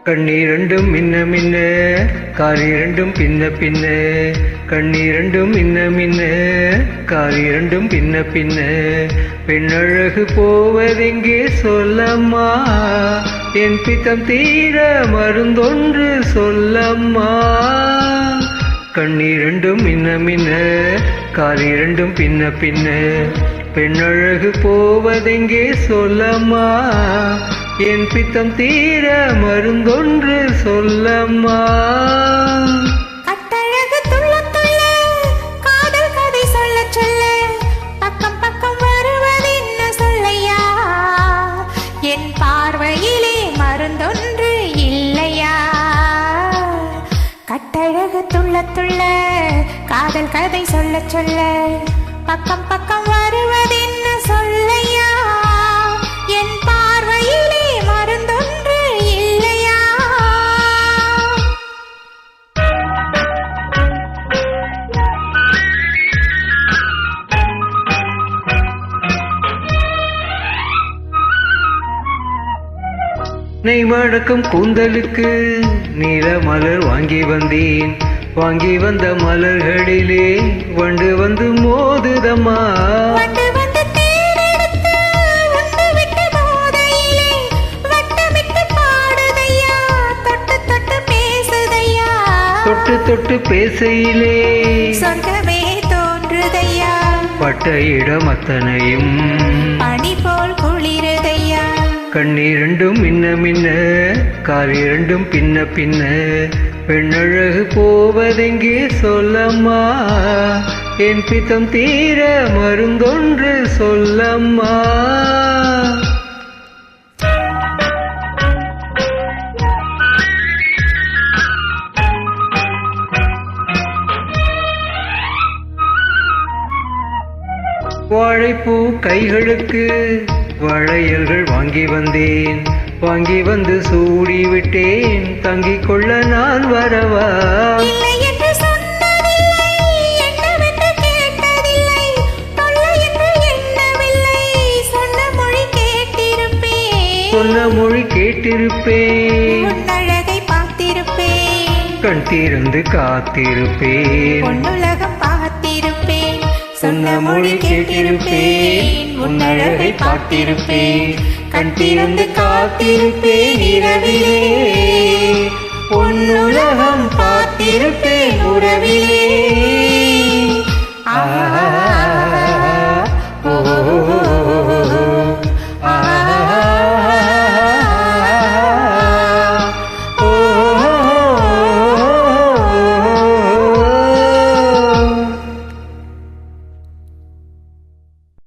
கண்ணீரண்டும் மின்ன மின்ன காரிரண்டும் பின்ன பின்ன கண்ணீரண்டும் மின்ன மின்ன காரிரண்டும் பின்ன பின்ன பெண்ணழகு போவதெங்கே சொல்லம்மா என் பித்தம் தீர மருந்தொன்று சொல்லம்மா கண்ணீரண்டும் மின்ன மின்ன காரிரண்டும் பின்ன பின்ன பெண்ணழகு போவதெங்கே சொல்லம்மா என் பித்தம் தீர மருந்தொன்று சொல்லம்மா கட்டழகு துள்ள துள்ள காதல் கதை சொல்ல சொல்ல பக்கம் பக்கம் வருவது என்ன சொல்லையா என் பார்வையிலே மருந்தொன்று இல்லையா கட்டழகு துள்ள துள்ள காதல் கதை சொல்ல சொல்ல பக்கம் பக்கம் வருவது என்ன சொல்லையா என் பார்வையிலே மருந்தொன்று இல்லையா நெய் மடக்கும் கூந்தலுக்கு நீல மலர் வாங்கி வந்தேன் வாங்கி வந்த மலர்களிலே வண்டு வந்து மோதுதம்மா வண்டு வந்து தேரெடுத்து உண்டு விட்டு போதையிலே வட்டமிட்டு பாடுதையா தொட்டு தொட்டு பேசுதையா தொட்டு தொட்டு பேசையிலே சொர்க்கமே தோன்றுதையா பட்ட இடம் அத்தனையும் பனி போல் குளிருதையா கண்ணீரண்டும் மின்ன மின்ன காலிரண்டும் பின்ன பின்ன பெண்ணழகு போவதெங்கே சொல்லம்மா என் பித்தம் தீர மருந்தொன்று சொல்லம்மா வாழைப்பூ கைகளுக்கு வளையல்கள் வாங்கி வந்தேன் வாங்கி வந்து சூடி விட்டேன் தங்கிக் கொள்ள நான் வரவா இல்லை என்று சொன்னதில்லை என்னவென்று கேட்டதில்லை தொல்லை என்று எண்ணவில்லை சொன்ன மொழி கேட்டிருப்பேன் சொன்ன மொழி கேட்டிருப்பேன் உன்னழகை பார்த்திருப்பேன் கண் திறந்து காத்திருப்பேன் பொன்னுலகம் பார்த்திருப்பேன் சொன்ன மொழி கேட்டிருப்பேன் உன்னழகை பார்த்திருப்பேன் கண் திறந்து காத்திருப்பேன் இரவிலே பொன்னுலகம் பார்த்திருப்பேன் உறவிலே